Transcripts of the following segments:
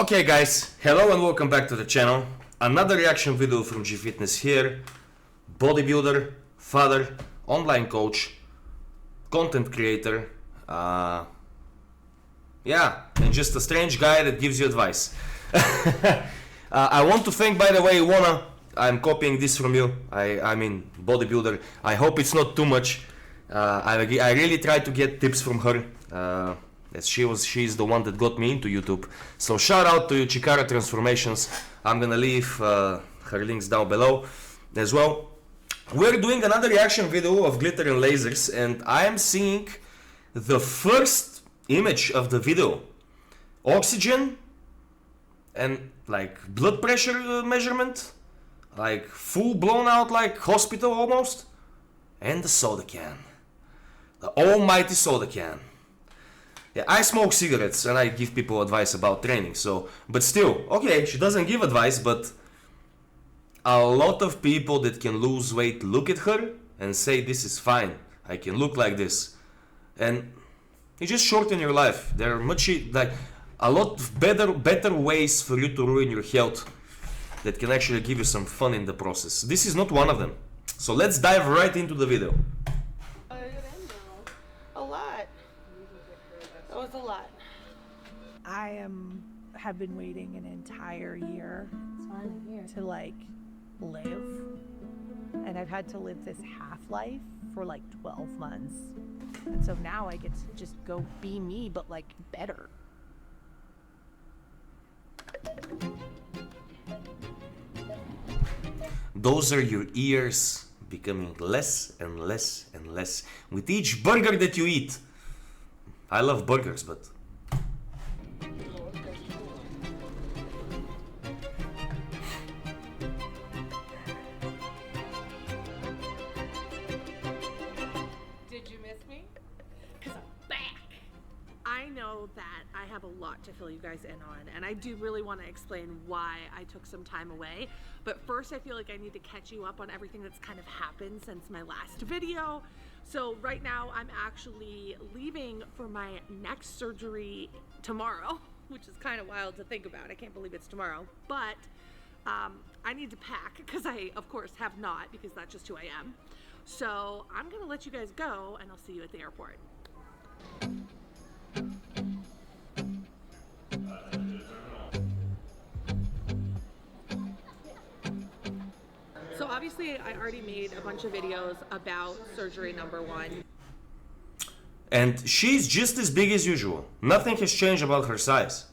Okay guys, hello and welcome back to the channel. Another reaction video from G Fitness here. Bodybuilder, father, online coach, content creator, yeah, and just a strange guy that gives you advice. I want to thank, by the way, Wanna. I'm copying this from you. I mean, bodybuilder. I hope it's not too much. I really tried to get tips from her. As she's the one that got me into YouTube. So shout out to you, Chikara Transformations. I'm gonna leave her links down below as well. We're doing another reaction video of Glitterandlazers, and I am seeing the first image of the video. Oxygen and like blood pressure measurement, like full blown out like hospital almost, and the soda can, the almighty soda can. Yeah, I smoke cigarettes and I give people advice about training, so, but still, okay, she doesn't give advice, but a lot of people that can lose weight look at her and say, this is fine, I can look like this. And you just shorten your life. There are much, like, a lot of better ways for you to ruin your health that can actually give you some fun in the process. This is not one of them. So let's dive right into the video. A lot. That was a lot. I have been waiting an entire year to like live, and I've had to live this half-life for like 12 months, and so now I get to just go be me, but like better. Those are your ears becoming less and less and less with each burger that you eat. I love burgers, but Did you miss me? Because I'm back. I know that I have a lot to fill you guys in on, and I do really want to explain why I took some time away. But first, I feel like I need to catch you up on everything that's kind of happened since my last video. So right now, I'm actually leaving for my next surgery tomorrow, which is kind of wild to think about. I can't believe it's tomorrow. But I need to pack because I, of course, have not, because that's just who I am. So I'm going to let you guys go, and I'll see you at the airport. So obviously I already made a bunch of videos about surgery number 1. and she's just as big as usual. Nothing has changed about her size.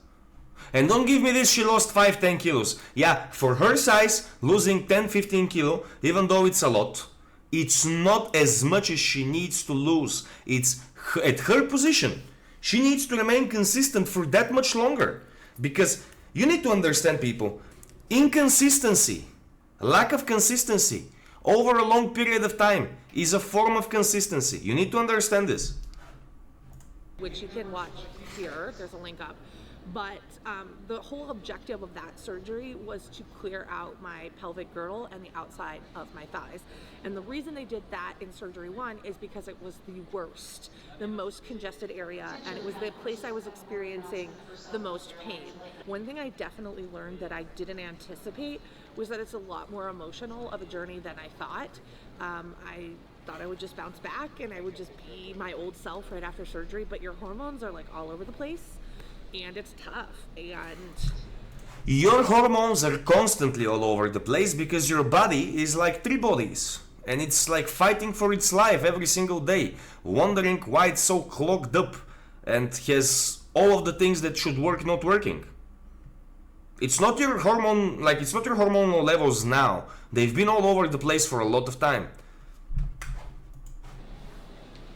And don't give me this, she lost 5-10 kilos. Yeah, for her size, losing 10-15 kilo, even though it's a lot, it's not as much as she needs to lose. It's at her position. She needs to remain consistent for that much longer. Because you need to understand, people, inconsistency, lack of consistency over a long period of time is a form of consistency. You need to understand this. Which you can watch here, there's a link up. But the whole objective of that surgery was to clear out my pelvic girdle and the outside of my thighs. And the reason they did that in surgery 1 is because it was the worst, the most congested area, and it was the place I was experiencing the most pain. One thing I definitely learned that I didn't anticipate was that it's a lot more emotional of a journey than I thought. I thought I would just bounce back and I would just be my old self right after surgery, but your hormones are like all over the place. And it's tough, and your hormones are constantly all over the place because your body is like 3 bodies, and it's like fighting for its life every single day, wondering why it's so clogged up and has all of the things that should work not working. It's not your hormone, like it's not your hormonal levels now. They've been all over the place for a lot of time.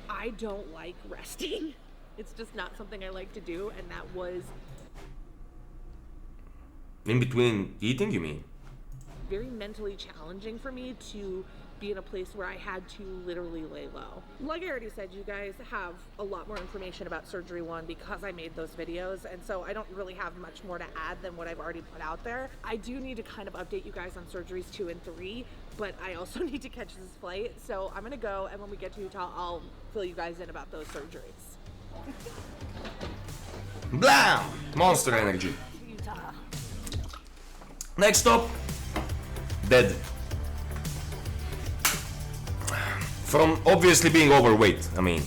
I don't like resting. It's just not something I like to do, and that was... In between eating, you mean? Very mentally challenging for me to be in a place where I had to literally lay low. Like I already said, you guys have a lot more information about surgery 1 because I made those videos, and so I don't really have much more to add than what I've already put out there. I do need to kind of update you guys on surgeries 2 and 3, but I also need to catch this flight, so I'm gonna go, and when we get to Utah, I'll fill you guys in about those surgeries. Blam! Monster energy. Utah. Next stop, dead. From obviously being overweight, I mean.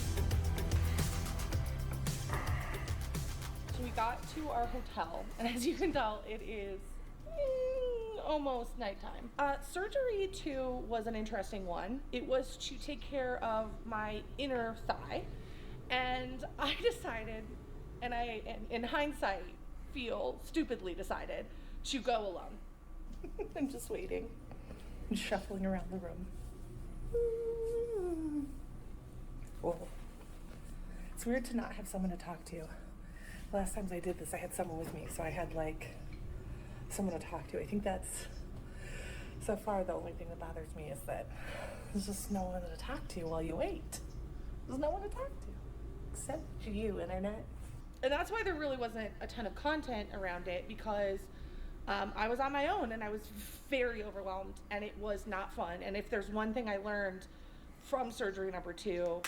So we got to our hotel, and as you can tell, it is almost nighttime. Surgery 2 was an interesting one. It was to take care of my inner thigh, and I decided, and I, in hindsight, feel stupidly decided to go alone. I'm just waiting and shuffling around the room. Whoa. It's weird to not have someone to talk to. Last times I did this, I had someone with me, so I had like someone to talk to. I think that's so far the only thing that bothers me is that there's just no one to talk to while you wait. There's no one to talk to except you, internet. And that's why there really wasn't a ton of content around it, because I was on my own and I was very overwhelmed and it was not fun. And if there's one thing I learned from surgery number 2,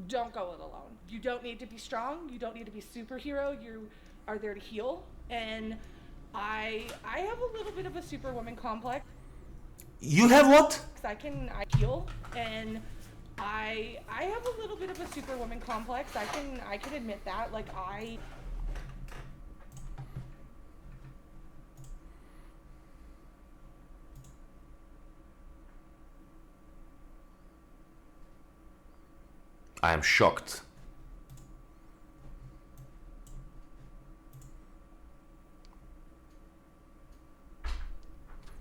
don't go it alone. You don't need to be strong. You don't need to be a superhero. You are there to heal. And I have a little bit of a superwoman complex. You have what? I heal, and I have a little bit of a superwoman complex. I can admit that. Like I am shocked.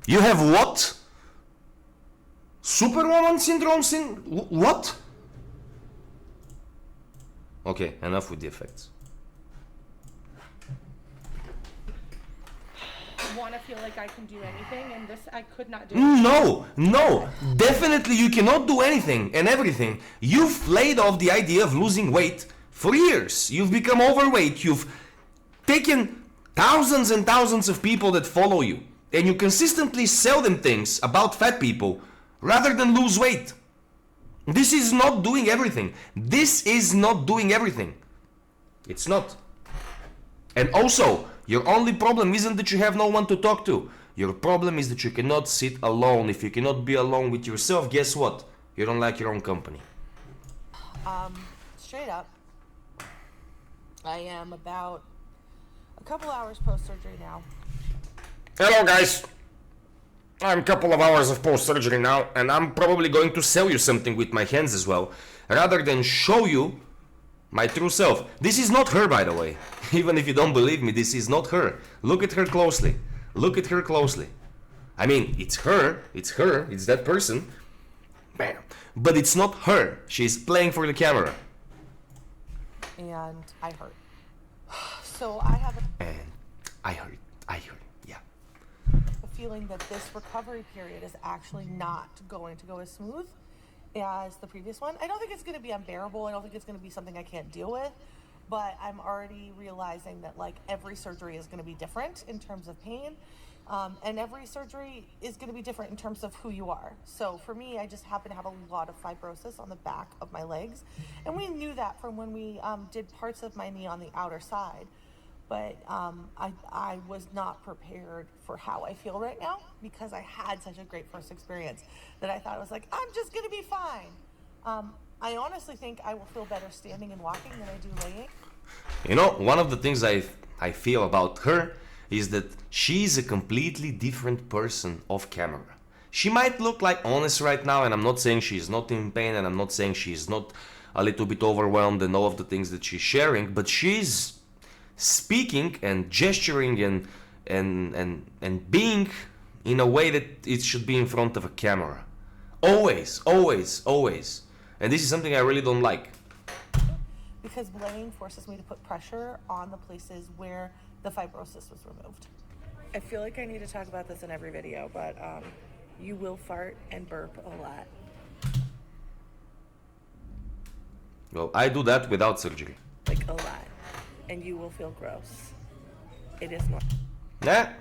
You have what? Superwoman syndrome? What? Okay, enough with the effects. want to feel like I can do anything, and this I could not do. No, definitely you cannot do anything and everything. You've laid off the idea of losing weight for years. You've become overweight. You've taken thousands and thousands of people that follow you, and you consistently sell them things about fat people rather than lose weight. This is not doing everything. This is not doing everything. It's not. And also, your only problem isn't that you have no one to talk to. Your problem is that you cannot sit alone. If you cannot be alone with yourself, guess what? You don't like your own company. Straight up, I am about a couple hours post-surgery now. Hello guys. I'm a couple of hours of post-surgery now, and I'm probably going to sell you something with my hands as well, rather than show you my true self. This is not her, by the way. Even if you don't believe me, this is not her. Look at her closely. Look at her closely. I mean, it's her, it's that person. Bam. But it's not her. She's playing for the camera. And I hurt. So I have And I hurt, yeah. a feeling that this recovery period is actually not going to go as smooth as the previous one. I don't think it's going to be unbearable. I don't think it's going to be something I can't deal with. But I'm already realizing that like every surgery is going to be different in terms of pain. And every surgery is going to be different in terms of who you are. So for me, I just happen to have a lot of fibrosis on the back of my legs. And we knew that from when we did parts of my knee on the outer side. But I was not prepared for how I feel right now because I had such a great first experience that I thought it was like, I'm just going to be fine. I honestly think I will feel better standing and walking than I do laying. You know, one of the things I feel about her is that she's a completely different person off camera. She might look like honest right now, and I'm not saying she's not in pain, and I'm not saying she's not a little bit overwhelmed and all of the things that she's sharing, but she's speaking and gesturing and being in a way that it should be in front of a camera. Always. And this is something I really don't like. Because laying forces me to put pressure on the places where the fibrosis was removed. I feel like I need to talk about this in every video, but you will fart and burp a lot. Well, I do that without surgery. Like a lot. And you will feel gross. It is normal. Yeah,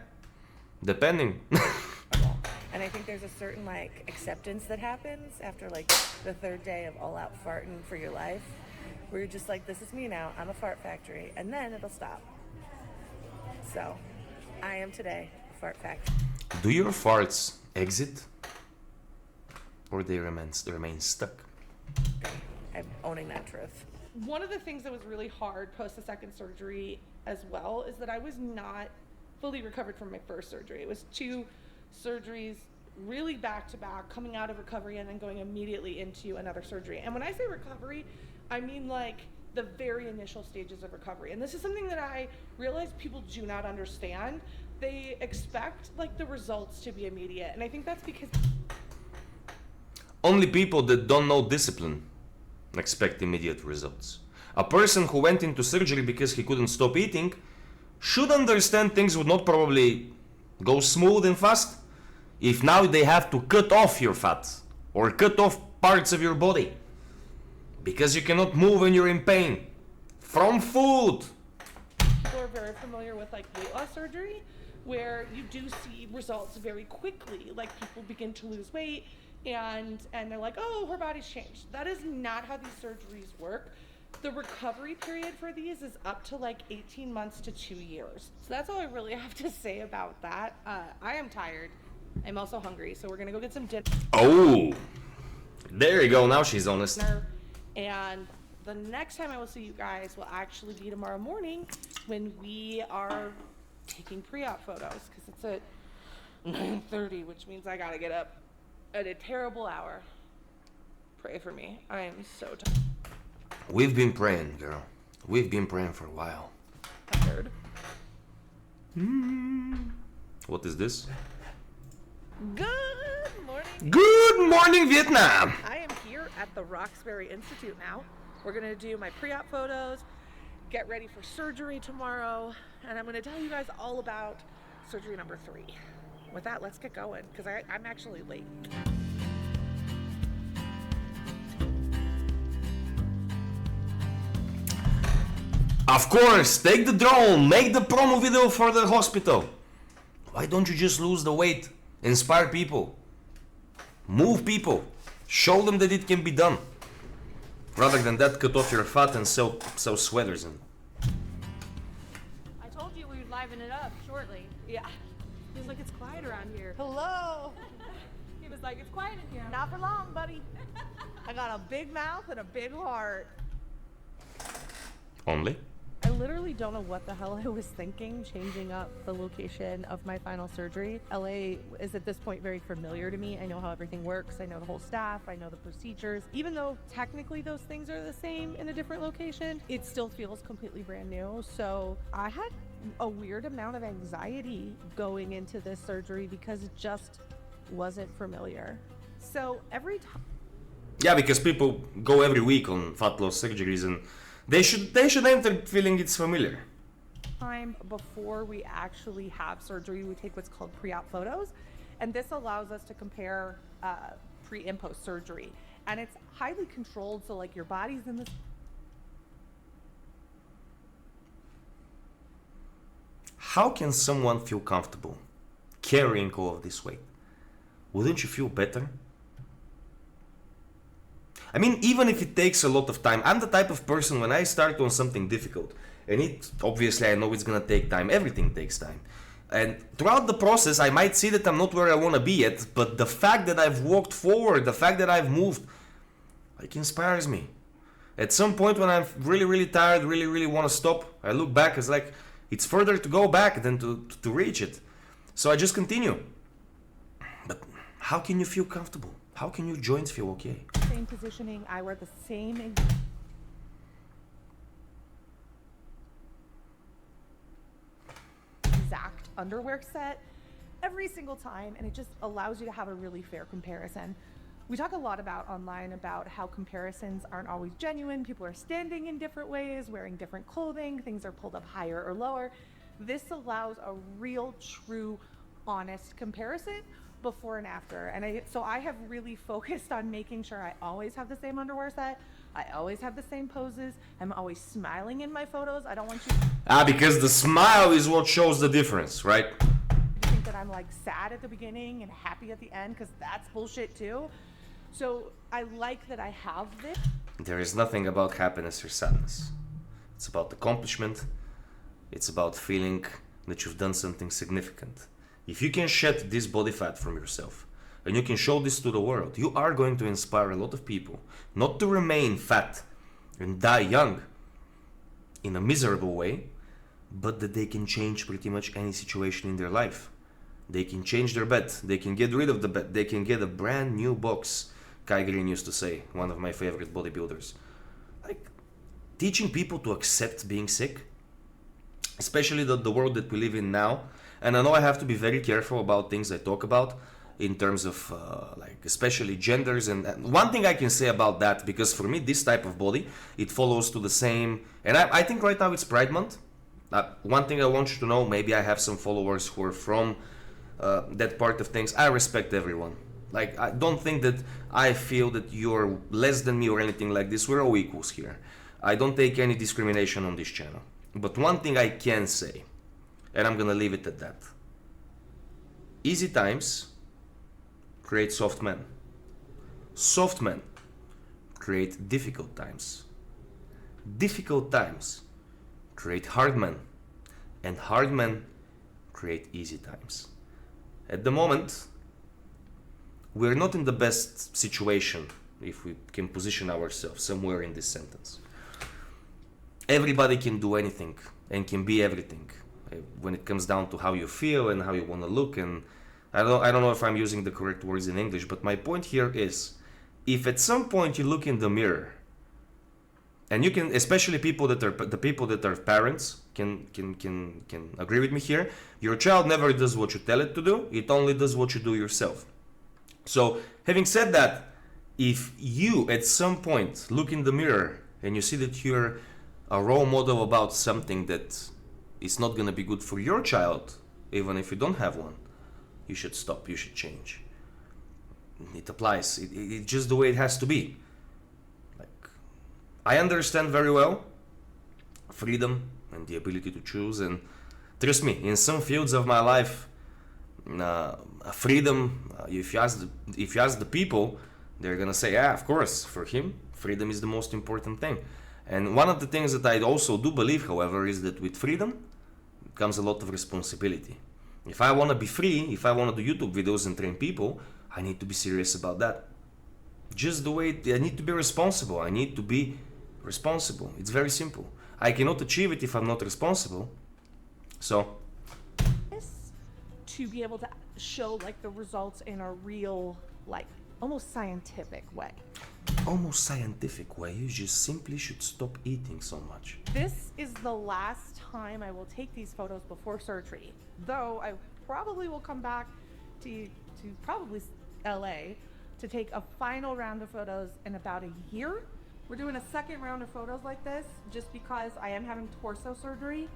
depending. And I think there's a certain like acceptance that happens after like the third day of all out farting for your life, where you're just like, this is me now, I'm a fart factory, and then it'll stop. So I am today fart fact. Do your farts exit? Or they remain stuck? I'm owning that truth. One of the things that was really hard post the second surgery as well is that I was not fully recovered from my first surgery. It was 2 surgeries really back to back, coming out of recovery and then going immediately into another surgery. And when I say recovery, I mean like the very initial stages of recovery. And this is something that I realize people do not understand. They expect like the results to be immediate. And I think that's because Only people that don't know discipline expect immediate results. A person who went into surgery because he couldn't stop eating should understand things would not probably go smooth and fast if now they have to cut off your fat or cut off parts of your body because you cannot move when you're in pain from food. people are very familiar with like weight loss surgery, where you do see results very quickly. Like people begin to lose weight and they're like, oh, her body's changed. That is not how these surgeries work. The recovery period for these is up to like 18 months to 2 years. So that's all I really have to say about that. I am tired. I'm also hungry, so we're gonna go get some dinner. Oh, there you go. Now she's honest. And the next time I will see you guys will actually be tomorrow morning when we are taking pre-op photos, because it's at 9:30, which means I gotta get up at a terrible hour. Pray for me. I am so tired. We've been praying, girl. We've been praying for a while. Tired. What is this? Good morning. Good morning, Vietnam. I am here at the Roxbury Institute now. We're gonna do my pre-op photos, get ready for surgery tomorrow, and I'm gonna tell you guys all about surgery number 3. With that, let's get going, because I'm actually late. Of course, take the drone, make the promo video for the hospital. Why don't you just lose the weight? Inspire people. Move people. Show them that it can be done. Rather than that, cut off your fat and sew sweaters in. I told you we would liven it up shortly. Yeah. Feels like it's quiet around here. Hello. He was like, it's quiet in here. Not for long, buddy. I got a big mouth and a big heart. Only? I literally don't know what the hell I was thinking changing up the location of my final surgery. LA is at this point very familiar to me. I know how everything works. I know the whole staff. I know the procedures. Even though technically those things are the same in a different location, it still feels completely brand new. So I had a weird amount of anxiety going into this surgery because it just wasn't familiar. So every time. Yeah, because people go every week on fat loss surgeries and they should enter feeling it's familiar. Time before we actually have surgery, we take what's called pre-op photos, and this allows us to compare pre and post surgery, and it's highly controlled, so like your body's in this. How can someone feel comfortable carrying all of this weight? Wouldn't you feel better? I mean, even if it takes a lot of time, I'm the type of person when I start on something difficult, and obviously I know it's gonna take time, everything takes time. And throughout the process, I might see that I'm not where I wanna be yet, but the fact that I've walked forward, the fact that I've moved, like inspires me. At some point when I'm really, really tired, really, really wanna stop, I look back, it's like, it's further to go back than to reach it. So I just continue. But how can you feel comfortable? How can your joints feel okay? Same positioning, I wear the same exact underwear set every single time, and it just allows you to have a really fair comparison. We talk a lot about online about how comparisons aren't always genuine. People are standing in different ways, wearing different clothing, things are pulled up higher or lower. This allows a real, true, honest comparison before and after. And so I have really focused on making sure I always have the same underwear set. I always have the same poses. I'm always smiling in my photos. I don't want you Because the smile is what shows the difference, right? to think that I'm like sad at the beginning and happy at the end, because that's bullshit too. So I like that I have this. There is nothing about happiness or sadness. It's about accomplishment. It's about feeling that you've done something significant. If you can shed this body fat from yourself and you can show this to the world, you are going to inspire a lot of people not to remain fat and die young in a miserable way, but that they can change pretty much any situation in their life. They can change their bed, they can get rid of the bed, they can get a brand new box. Kai Green used to say, one of my favorite bodybuilders. Like, teaching people to accept being sick, especially the world that we live in now. And I know I have to be very careful about things I talk about in terms of like especially genders. And one thing I can say about that, because for me this type of body, it follows to the same, and I think right now it's Pride Month. One thing I want you to know, maybe I have some followers who are from that part of things. I respect everyone. Like, I don't think that I feel that you're less than me or anything like this. We're all equals here. I don't take any discrimination on this channel. But one thing I can say, and I'm gonna leave it at that. Easy times create soft men. Soft men create difficult times. Difficult times create hard men. And hard men create easy times. At the moment, we're not in the best situation if we can position ourselves somewhere in this sentence. Everybody can do anything and can be everything when it comes down to how you feel and how you want to look. And I don't know if I'm using the correct words in English, but my point here is, if at some point you look in the mirror, and you can, especially the people that are parents can agree with me here. Your child never does what you tell it to do; it only does what you do yourself. So, having said that, if you at some point look in the mirror and you see that you're a role model about something that is not going to be good for your child, even if you don't have one, you should stop. You should change. It applies. It's just the way it has to be. I understand very well freedom and the ability to choose, and trust me, in some fields of my life, freedom, if you ask the people, they're gonna say, yeah, of course, for him, freedom is the most important thing. And one of the things that I also do believe, however, is that with freedom comes a lot of responsibility. If I want to be free, if I want to do YouTube videos and train people, I need to be serious about that. Just the way I need to be responsible. I need to be responsible. It's very simple. I cannot achieve it if I'm not responsible. So, to be able to show like the results in a real, like almost scientific way. Almost scientific way. You just simply should stop eating so much. This is the last time I will take these photos before surgery. Though I probably will come back to probably LA to take a final round of photos in about a year. We're doing a second round of photos like this just because I am having torso surgery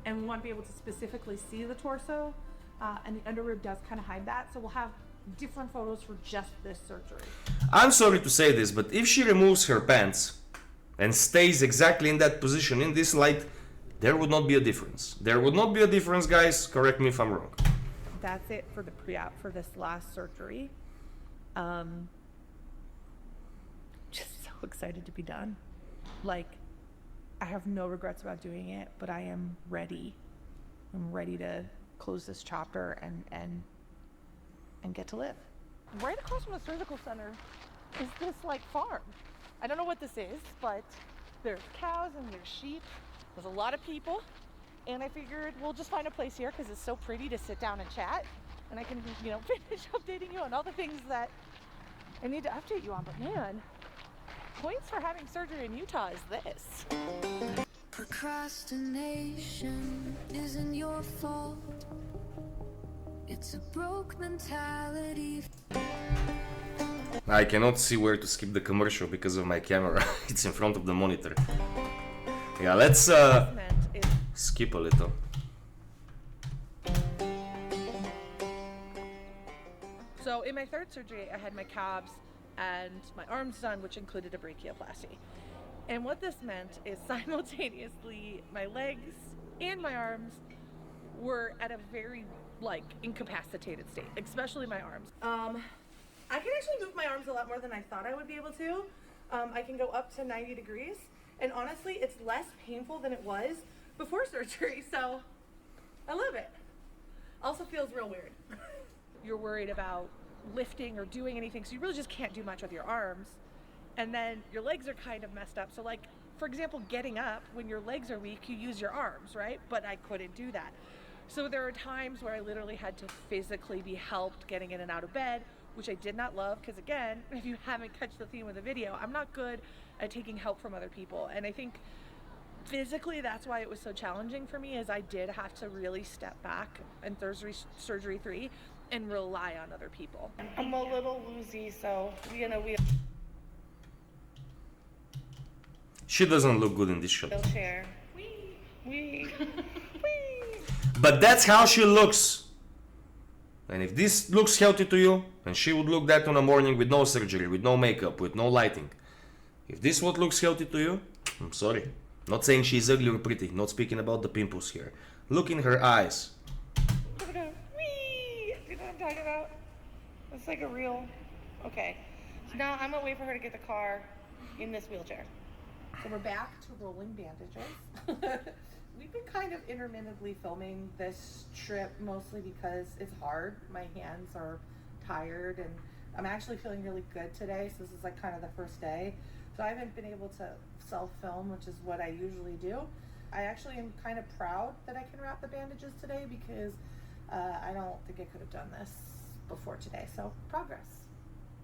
and we want to be able to specifically see the torso, and the underrib does kind of hide that. So we'll have different photos for just this surgery. I'm sorry to say this, but if she removes her pants and stays exactly in that position in this light, there would not be a difference. There would not be a difference, guys. Correct me if I'm wrong. That's it for the pre-op for this last surgery. Just so excited to be done. Like, I have no regrets about doing it, but I am ready. I'm ready to close this chapter and get to live. Right across from the surgical center is this like farm. I don't know what this is, but there's cows and there's sheep. There's a lot of people, and I figured we'll just find a place here because it's so pretty to sit down and chat, and I can, you know, finish updating you on all the things that I need to update you on. But man, points for having surgery in Utah is this. Procrastination isn't your fault. It's a broke mentality. I cannot see where to skip the commercial because of my camera. It's in front of the monitor. Yeah, let's skip a little. So in my third surgery, I had my calves and my arms done, which included a brachioplasty. And what this meant is simultaneously my legs and my arms were at a very like incapacitated state, especially my arms. I can actually move my arms a lot more than I thought I would be able to. I can go up to 90 degrees, and honestly, it's less painful than it was before surgery, so I love it. Also feels real weird. You're worried about lifting or doing anything, so you really just can't do much with your arms. And then your legs are kind of messed up. So like, for example, getting up, when your legs are weak, you use your arms, right? But I couldn't do that. So there are times where I literally had to physically be helped getting in and out of bed, which I did not love, because again, if you haven't catch the theme of the video, I'm not good at taking help from other people. And I think physically that's why it was so challenging for me, is I did have to really step back in surgery 3 and rely on other people. I'm a little woozy, so She doesn't look good in this shot. wheelchair. Wee. But that's how she looks. And if this looks healthy to you, and she would look that in the morning with no surgery, with no makeup, with no lighting. If this what looks healthy to you, I'm sorry. Not saying she's ugly or pretty, not speaking about the pimples here. Look in her eyes. Wee! You know what I'm talking about? It's like a real... Okay. So now I'm gonna wait for her to get the car in this wheelchair. So we're back to rolling bandages. We've been kind of intermittently filming this trip, mostly because it's hard. My hands are tired, and I'm actually feeling really good today, so this is like kind of the first day. So I haven't been able to self-film, which is what I usually do. I actually am kind of proud that I can wrap the bandages today, because I don't think I could have done this before today, so progress.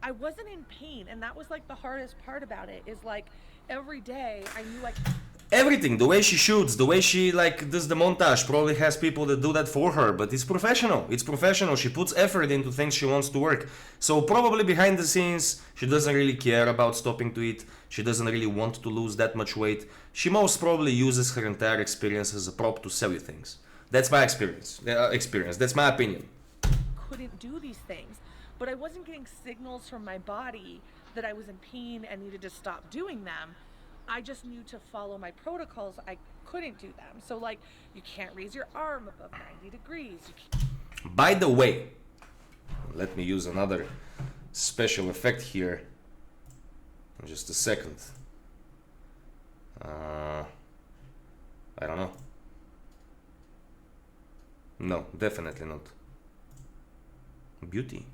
I wasn't in pain, and that was like the hardest part about it, is like every day I knew I could... Everything, the way she shoots, the way she like does the montage, probably has people that do that for her, but it's professional. It's professional. She puts effort into things she wants to work. So probably behind the scenes, she doesn't really care about stopping to eat. She doesn't really want to lose that much weight. She most probably uses her entire experience as a prop to sell you things. That's my experience. That's my opinion. Couldn't do these things, but I wasn't getting signals from my body that I was in pain and needed to stop doing them. I just knew to follow my protocols. I couldn't do them. So like, you can't raise your arm above 90 degrees. By the way, let me use another special effect here. Just a second. I don't know. No, definitely not. Beauty.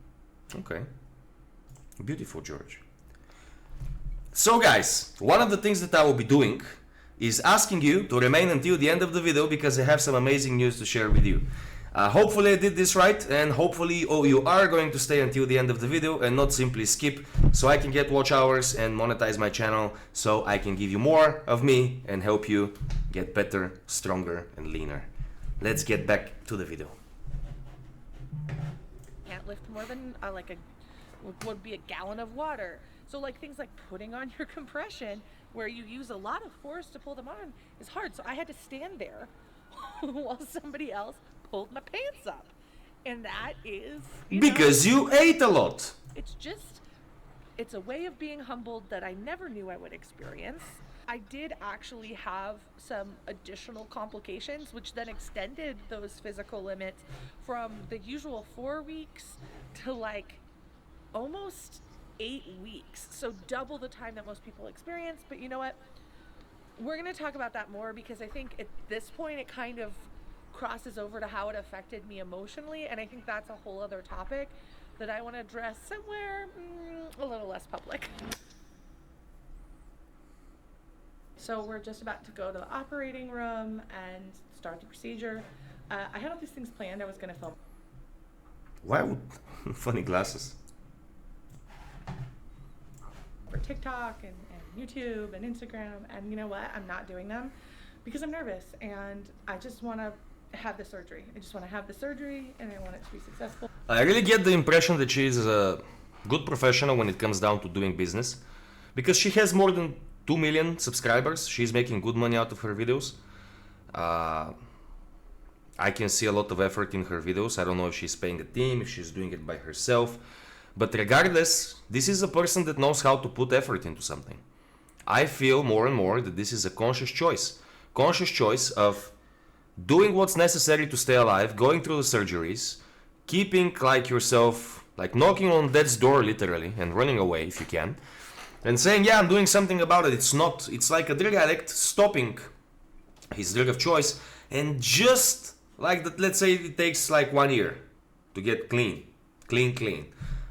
Okay. Beautiful, George. So guys, one of the things that I will be doing is asking you to remain until the end of the video, because I have some amazing news to share with you. Hopefully I did this right, and hopefully you are going to stay until the end of the video and not simply skip, so I can get watch hours and monetize my channel, so I can give you more of me and help you get better, stronger and leaner. Let's get back to the video. Can't lift more than would be a gallon of water. So like things like putting on your compression, where you use a lot of force to pull them on, is hard. So I had to stand there while somebody else pulled my pants up. And that is... Because you ate a lot. It's a way of being humbled that I never knew I would experience. I did actually have some additional complications, which then extended those physical limits from the usual 4 weeks to like almost 8 weeks. So double the time that most people experience. But you know what? We're going to talk about that more, because I think at this point it kind of crosses over to how it affected me emotionally. And I think that's a whole other topic that I want to address somewhere a little less public. So we're just about to go to the operating room and start the procedure. I had all these things planned. I was going to film. Why would... Funny glasses. For TikTok and YouTube and Instagram, and you know what? I'm not doing them because I'm nervous, and I just want to have the surgery. I just want to have the surgery, and I want it to be successful. I really get the impression that she is a good professional when it comes down to doing business, because she has more than 2 million subscribers. She's making good money out of her videos. I can see a lot of effort in her videos. I don't know if she's paying a team, if she's doing it by herself. But regardless, this is a person that knows how to put effort into something. I feel more and more that this is a conscious choice. Conscious choice of doing what's necessary to stay alive, going through the surgeries, keeping like yourself, like knocking on death's door literally and running away if you can. And saying, yeah, I'm doing something about it. It's like a drug addict stopping his drug of choice and just Like that, let's say it takes like 1 year to get clean.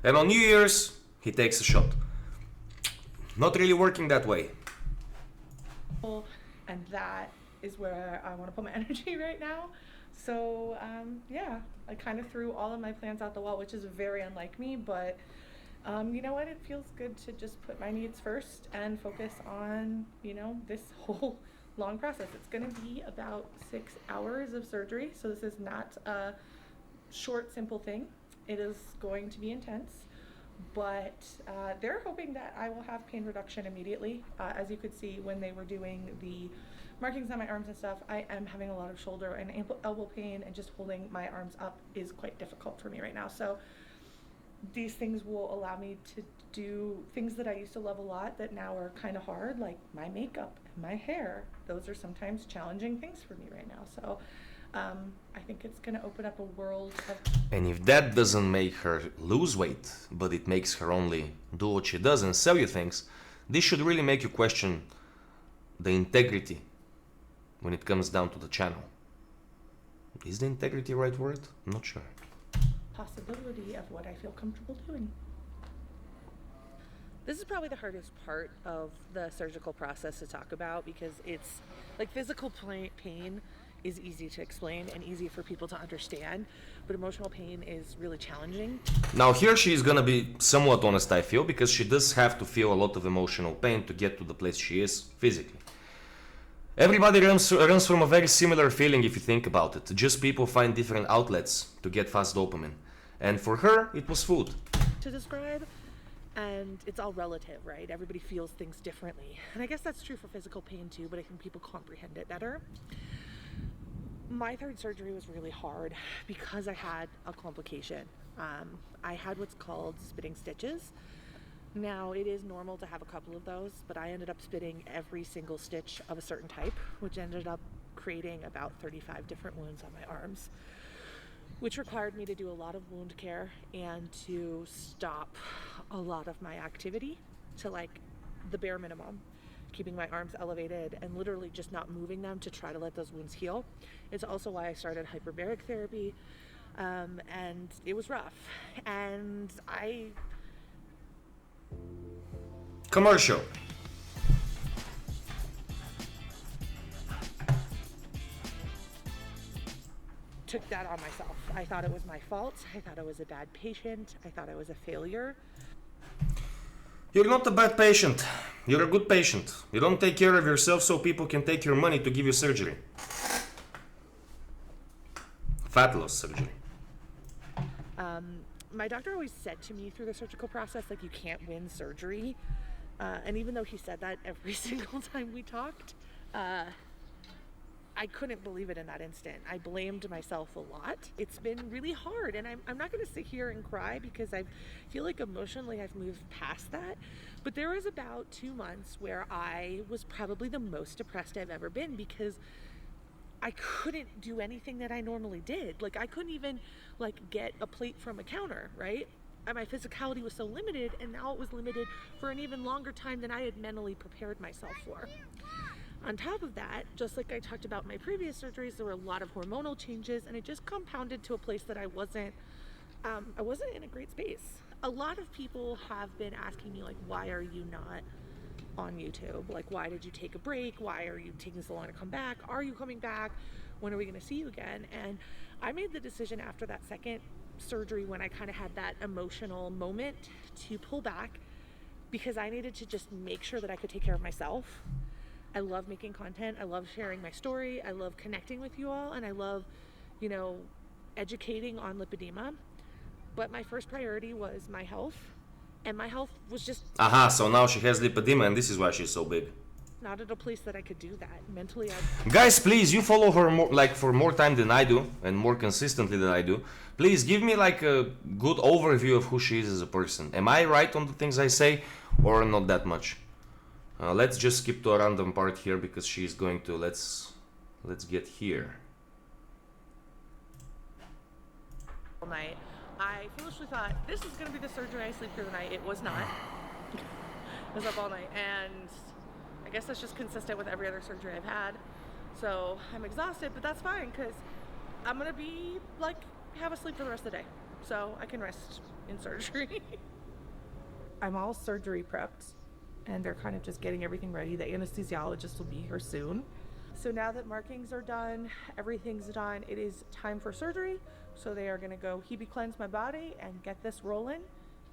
And on New Year's, he takes a shot. Not really working that way. And that is where I want to put my energy right now. So yeah, I kind of threw all of my plans out the wall, which is very unlike me, but you know what? It feels good to just put my needs first and focus on, you know, this whole long process. It's going to be about 6 hours of surgery, so this is not a short, simple thing. It is going to be intense, but they're hoping that I will have pain reduction immediately. As you could see when they were doing the markings on my arms and stuff, I am having a lot of shoulder and elbow pain, and just holding my arms up is quite difficult for me right now. So these things will allow me to do things that I used to love a lot that now are kind of hard, like my makeup and my hair. Those are sometimes challenging things for me right now. So I think it's going to open up a world of... And if that doesn't make her lose weight, but it makes her only do what she does and sell you things, this should really make you question the integrity when it comes down to the channel. Is the integrity the right word? I'm not sure. Possibility of what I feel comfortable doing. This is probably the hardest part of the surgical process to talk about, because it's like physical pain is easy to explain and easy for people to understand, but emotional pain is really challenging. Now here she is gonna be somewhat honest, I feel, because she does have to feel a lot of emotional pain to get to the place she is physically. Everybody runs from a very similar feeling if you think about it. Just people find different outlets to get fast dopamine. And for her, it was food. To describe, and it's all relative, right? Everybody feels things differently. And I guess that's true for physical pain too, but I think people comprehend it better. My third surgery was really hard because I had a complication. I had what's called spitting stitches. Now, it is normal to have a couple of those, but I ended up spitting every single stitch of a certain type, which ended up creating about 35 different wounds on my arms, which required me to do a lot of wound care and to stop a lot of my activity to like the bare minimum, keeping my arms elevated and literally just not moving them to try to let those wounds heal. It's also why I started hyperbaric therapy, and it was rough. And I... Commercial. took that on myself. I thought it was my fault. I thought I was a bad patient. I thought I was a failure. You're not a bad patient. You're a good patient. You don't take care of yourself so people can take your money to give you surgery. Fat loss surgery. My doctor always said to me through the surgical process, like, you can't win surgery. And even though he said that every single time we talked, I couldn't believe it in that instant. I blamed myself a lot. It's been really hard, and I'm not going to sit here and cry because I feel like emotionally I've moved past that. But there was about 2 months where I was probably the most depressed I've ever been because I couldn't do anything that I normally did. Like, I couldn't even like get a plate from a counter, right? And my physicality was so limited, and now it was limited for an even longer time than I had mentally prepared myself for. On top of that, just like I talked about my previous surgeries, there were a lot of hormonal changes, and it just compounded to a place that I wasn't in a great space. A lot of people have been asking me, like, why are you not on YouTube? Like, why did you take a break? Why are you taking so long to come back? Are you coming back? When are we going to see you again? And I made the decision after that second surgery, when I kind of had that emotional moment, to pull back because I needed to just make sure that I could take care of myself. I love making content. I love sharing my story. I love connecting with you all, and I love, you know, educating on lipedema. But my first priority was my health, and my health was just Aha, so now she has lipedema and this is why she's so big. not at a place that I could do that. Mentally, Guys, please, you follow her more, like, for more time than I do and more consistently than I do. Please give me like a good overview of who she is as a person. Am I right on the things I say or not that much? Let's just skip to a random part here because she's going to, let's get here. all night. I foolishly thought this is going to be the surgery I sleep through the night. It was not. I was up all night, and I guess that's just consistent with every other surgery I've had. So I'm exhausted, but that's fine because I'm gonna be like, have a sleep for the rest of the day so I can rest in surgery. I'm all surgery prepped and they're kind of just getting everything ready. The anesthesiologist will be here soon. So now that markings are done, everything's done, it is time for surgery. So they are gonna go Hebe cleanse my body and get this rolling.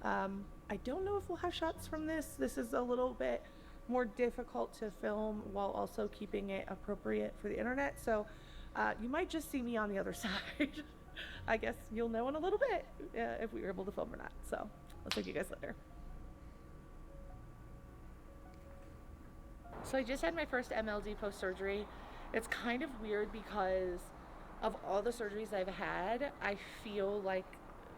I don't know if we'll have shots from this. This is a little bit more difficult to film while also keeping it appropriate for the internet. So you might just see me on the other side. I guess you'll know in a little bit if we were able to film or not. So I'll see you guys later. So I just had my first MLD post-surgery. It's kind of weird because of all the surgeries I've had, I feel like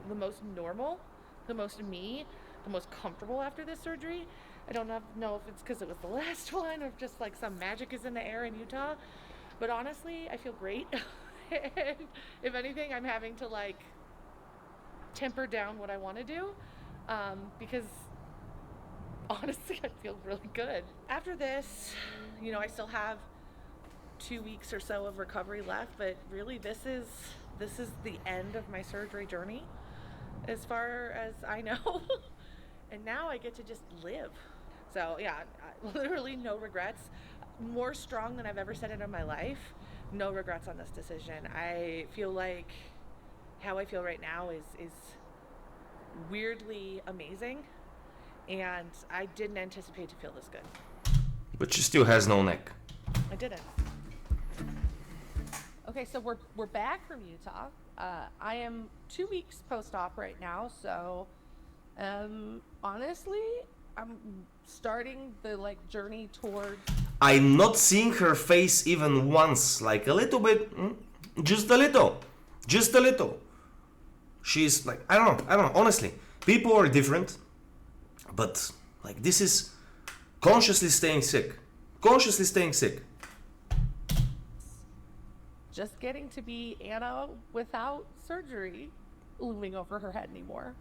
the most normal, the most me, the most comfortable after this surgery. I don't know if it's because it was the last one or just like some magic is in the air in Utah, but honestly, I feel great. And if anything, I'm having to like temper down what I want to do because honestly, I feel really good. After this, I still have 2 weeks or so of recovery left, but really this is the end of my surgery journey as far as I know. And now I get to just live. So yeah, literally no regrets. More strong than I've ever said it in my life. No regrets on this decision. I feel like how I feel right now is weirdly amazing. And I didn't anticipate to feel this good. But she still has no neck. I didn't. Okay, so we're back from Utah. I am 2 weeks post-op right now, so honestly, I'm starting the journey towards. I'm not seeing her face even once, like a little bit, just a little. She's like, I don't know, honestly. People are different, but like this is consciously staying sick. Just getting to be Anna without surgery looming over her head anymore.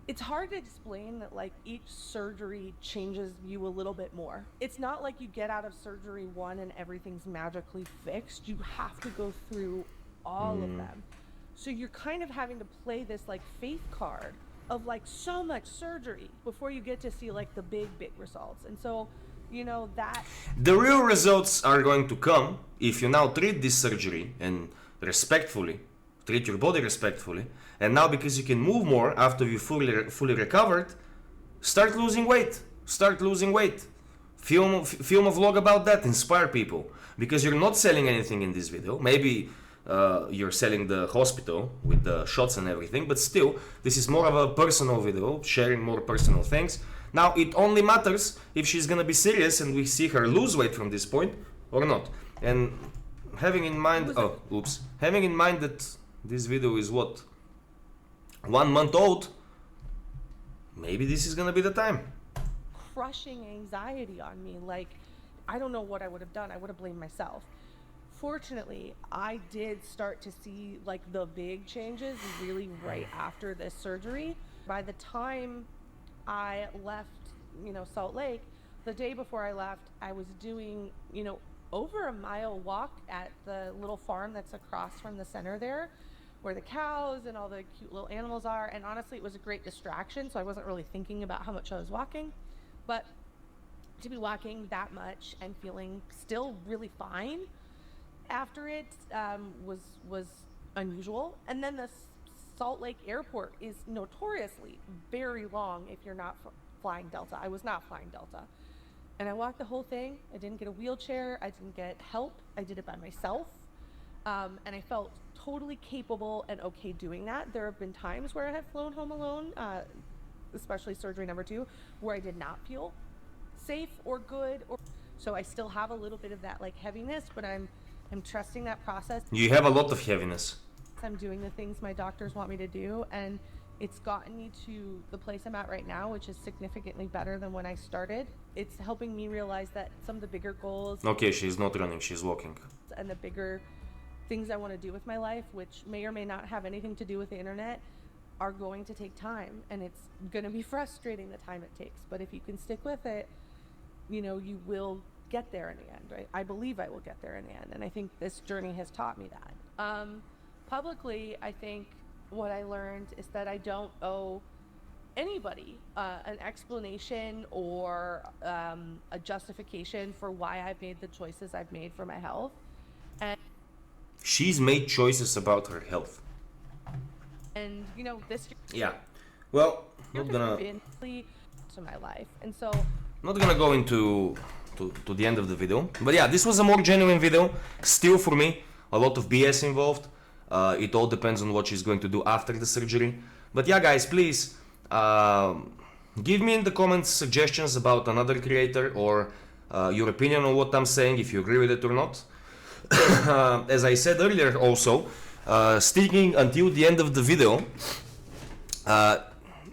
It's hard to explain that each surgery changes you a little bit more. It's not like you get out of surgery one and everything's magically fixed. You have to go through all of them. So you're kind of having to play this faith card of so much surgery before you get to see the big results. And so, that the real results are going to come if you now treat this surgery and treat your body respectfully, and now because you can move more after you fully recovered, start losing weight. Film a vlog about that, inspire people, because you're not selling anything in this video. Maybe you're selling the hospital with the shots and everything, but still, this is more of a personal video, sharing more personal things. Now, it only matters if she's gonna be serious and we see her lose weight from this point or not. And having in mind that this video is 1 month old, maybe this is gonna be the time. crushing anxiety on me. I don't know what I would have done. I would have blamed myself. Fortunately, I did start to see the big changes really right after this surgery. By the time I left, Salt Lake, the day before I left, I was doing, over a mile walk at the little farm that's across from the center there, where the cows and all the cute little animals are. And honestly, it was a great distraction, so I wasn't really thinking about how much I was walking. But to be walking that much and feeling still really fine after it was unusual. And then the Salt Lake airport is notoriously very long if you're not flying Delta. I was not flying Delta. And I walked the whole thing. I didn't get a wheelchair. I didn't get help. I did it by myself. And I felt totally capable and okay doing that. There have been times where I have flown home alone, especially surgery number 2, where I did not feel safe or good. So I still have a little bit of that heaviness, but I'm trusting that process. You have a lot of heaviness. I'm doing the things my doctors want me to do, and it's gotten me to the place I'm at right now, which is significantly better than when I started. It's helping me realize that some of the bigger goals. Okay, she's not running, she's walking. And the bigger things I want to do with my life, which may or may not have anything to do with the internet, are going to take time, and it's going to be frustrating the time it takes. But if you can stick with it, you will get there in the end, right? I believe I will get there in the end, and I think this journey has taught me that. publicly, I think what I learned is that I don't owe anybody an explanation or a justification for why I've made the choices I've made for my health. And She's made choices about her health. you know, this Yeah. Well, year not has gonna been really to my life, and so go into to the end of the video. But yeah, this was a more genuine video. Still for me, a lot of BS involved. It all depends on what she's going to do after the surgery. But yeah, guys, please give me in the comments suggestions about another creator or your opinion on what I'm saying, if you agree with it or not. As I said earlier also, sticking until the end of the video,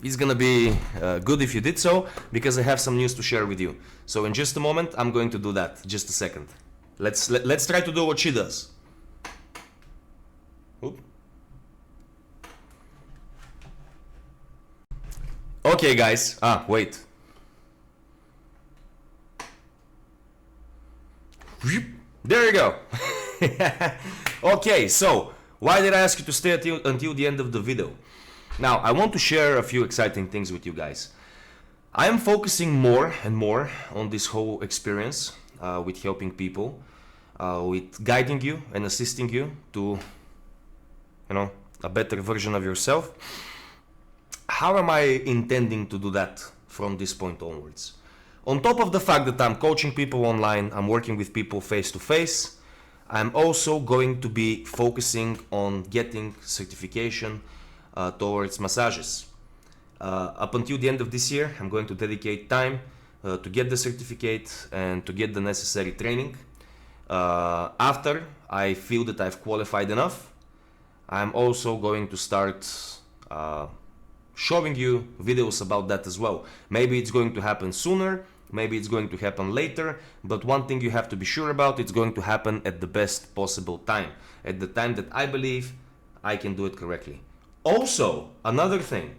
it's gonna be good if you did so, because I have some news to share with you. So in just a moment, I'm going to do that. Just a second. Let's try to do what she does. Oop. Okay, guys. Wait. There you go. Okay, so why did I ask you to stay until the end of the video? Now, I want to share a few exciting things with you guys. I am focusing more and more on this whole experience with helping people, with guiding you and assisting you to, a better version of yourself. How am I intending to do that from this point onwards? On top of the fact that I'm coaching people online, I'm working with people face to face, I'm also going to be focusing on getting certification towards massages. Up until the end of this year, I'm going to dedicate time to get the certificate and to get the necessary training. After I feel that I've qualified enough, I'm also going to start showing you videos about that as well. Maybe it's going to happen sooner, maybe it's going to happen later, but one thing you have to be sure about, it's going to happen at the best possible time, at the time that I believe I can do it correctly. Also, another thing,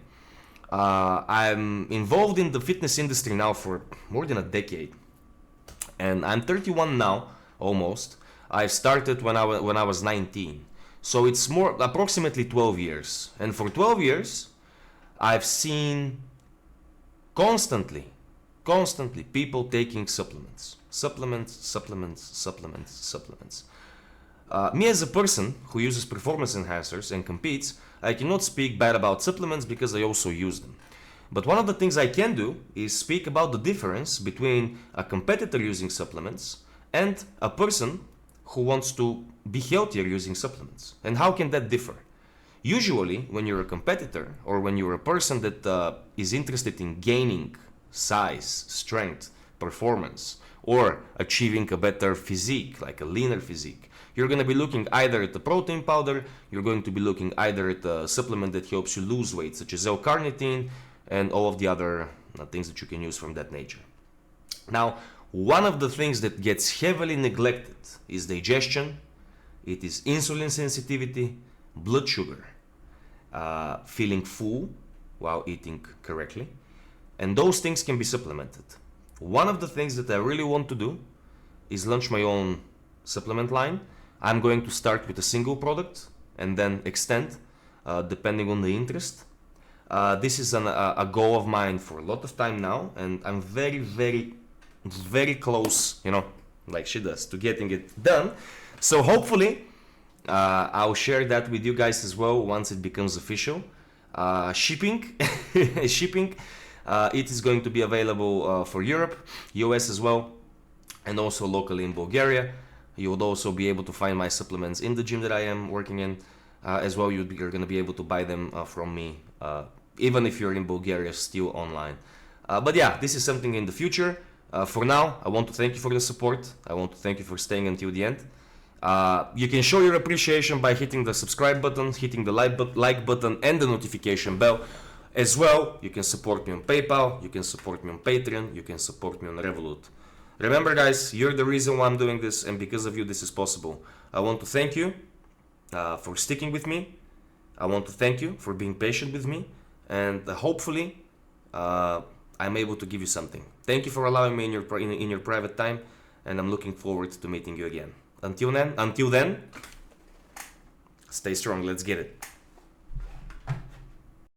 I'm involved in the fitness industry now for more than a decade, and I'm 31 now, almost. I started when I was 19, so it's approximately 12 years, and for 12 years I've seen constantly people taking supplements. Me as a person who uses performance enhancers and competes, I cannot speak bad about supplements because I also use them. But one of the things I can do is speak about the difference between a competitor using supplements and a person who wants to be healthier using supplements. And how can that differ? Usually, when you're a competitor or when you're a person that is interested in gaining size, strength, performance, or achieving a better physique, like a leaner physique, you're going to be looking either at the protein powder, you're going to be looking either at a supplement that helps you lose weight, such as L-carnitine, and all of the other things that you can use from that nature. Now, one of the things that gets heavily neglected is digestion, it is insulin sensitivity, blood sugar, feeling full while eating correctly, and those things can be supplemented. One of the things that I really want to do is launch my own supplement line. I'm going to start with a single product and then extend depending on the interest. This is a goal of mine for a lot of time now, and I'm very, very, very close, like she does, to getting it done. So hopefully I'll share that with you guys as well once it becomes official. Shipping, it is going to be available for Europe, US as well, and also locally in Bulgaria. You would also be able to find my supplements in the gym that I am working in. As well, you're going to be able to buy them from me, even if you're in Bulgaria, still online. But yeah, this is something in the future. For now, I want to thank you for the support. I want to thank you for staying until the end. You can show your appreciation by hitting the subscribe button, hitting the like button, and the notification bell. As well, you can support me on PayPal, you can support me on Patreon, you can support me on Revolut. Remember guys, you're the reason why I'm doing this, and because of you this is possible. I want to thank you for sticking with me. I want to thank you for being patient with me, and hopefully I'm able to give you something. Thank you for allowing me in your private time, and I'm looking forward to meeting you again. Until then, Stay strong. Let's get it.